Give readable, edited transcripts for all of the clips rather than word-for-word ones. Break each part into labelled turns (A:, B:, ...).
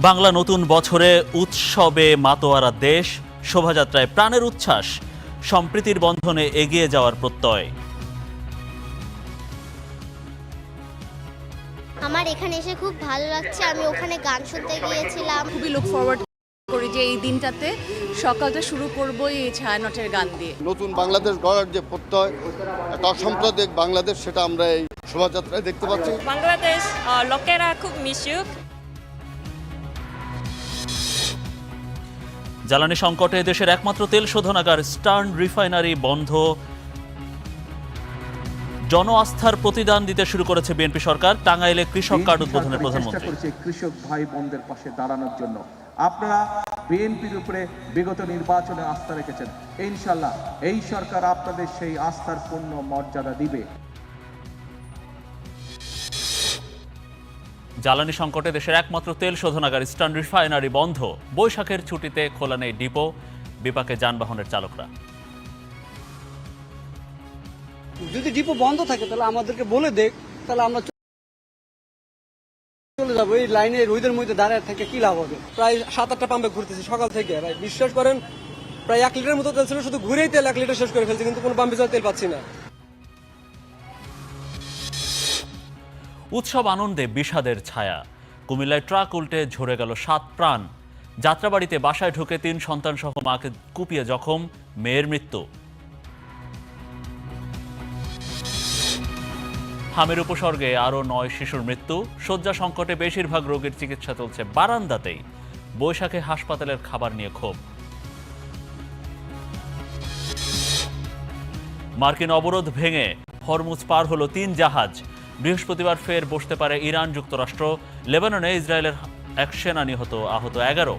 A: বাংলা নতুন বছরে উৎসবে মাতোয়ারা দেশ, শোভাযাত্রায় প্রাণের উচ্ছ্বাস, সম্প্রীতির বন্ধনে এগিয়ে যাওয়ার প্রত্যয়।
B: আমার এখানে এসে খুব ভালো লাগছে। আমি ওখানে গান শুনতে গিয়েছিলাম।
C: খুবই লুক ফরওয়ার্ড করি যে এই দিনটাতে সকালটা শুরু করবো এই ছায়ানটের গান দিয়ে।
D: নতুন বাংলাদেশ গড়ার যে প্রত্যয়, একটা অসাম্প্রদায়িক বাংলাদেশ, সেটা আমরা এই শোভাযাত্রায় দেখতে পাচ্ছি।
E: বাংলাদেশ লোকেরা খুব মিশুক।
A: জ্বালানি সংকটে দেশের একমাত্র তেল শোধনাগার স্টার্ন রিফাইনারি বন্ধ। জন আস্থার প্রতিদান দিতে শুরু করেছে বিএনপি সরকার। টাঙ্গাইলে কৃষক কার্ড উদ্বোধনের প্রধানমন্ত্রী।
F: কৃষক ভাই বোনদের পাশে দাঁড়ানোর জন্য আপনারা বিএনপির উপরে বিগত নির্বাচনে আস্থা রেখেছেন। ইনশাল্লাহ এই সরকার আপনাদের সেই আস্থার পূর্ণ মর্যাদা দিবে।
A: জ্বালানি সংকটে দেশের একমাত্র তেল শোধনাগার স্টার্ন রিফাইনারি বন্ধ। বৈশাখের ছুটিতে খোলা নেই ডিপো, বিপাকে যানবাহনের চালকরা।
G: যদি ডিপো বন্ধ থাকে তাহলে আমাদেরকে বলে দেখ, তাহলে আমরা চলে যাবো। এই লাইনে রোদের মধ্যে দাঁড়ায় থেকে কি লাভ হবে? প্রায় 7-8টা পাম্পে ঘুরতেছি সকাল থেকে, ভাই বিশ্বাস করেন প্রায় 1 লিটার মতো তেল ছিল, শুধু ঘুরেই তেল 1 লিটার শেষ করে ফেলছি, কিন্তু কোনো পাম্পে তেল পাচ্ছি না।
A: উৎসব আনন্দে বিষাদের ছায়া। কুমিল্লায় ট্রাক উল্টে ঝরে গেল 7 প্রাণ। যাত্রাবাড়িতে বাসায় ঢুকে 3 সন্তান সহ মাকে কুপিয়ে জখম, মেয়ের মৃত্যু। হামের উপসর্গে আরও 9 শিশুর মৃত্যু। শয্যা সংকটে বেশিরভাগ রোগীর চিকিৎসা চলছে বারান্দাতেই। বৈশাখে হাসপাতালের খাবার নিয়ে ক্ষোভ। মার্কিন অবরোধ ভেঙে হরমুজ পার হলো 3 জাহাজ। বৃহস্পতিবার ফের বসতে পারে ইরান যুক্তরাষ্ট্র। লেবাননে ইসরায়েলের এক সেনা নিহত, আহত 11।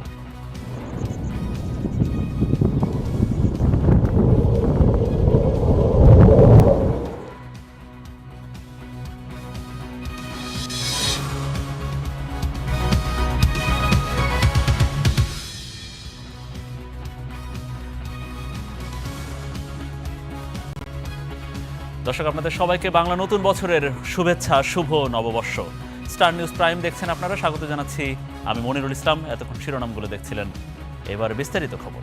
A: দর্শক, আপনাদের সবাইকে বাংলা নতুন বছরের শুভেচ্ছা, শুভ নববর্ষ। স্টার নিউজ প্রাইম দেখছেন আপনারা, স্বাগত জানাচ্ছি আমি মনিরুল ইসলাম। এতক্ষণ শিরোনামগুলো দেখছিলেন, এবার বিস্তারিত খবর।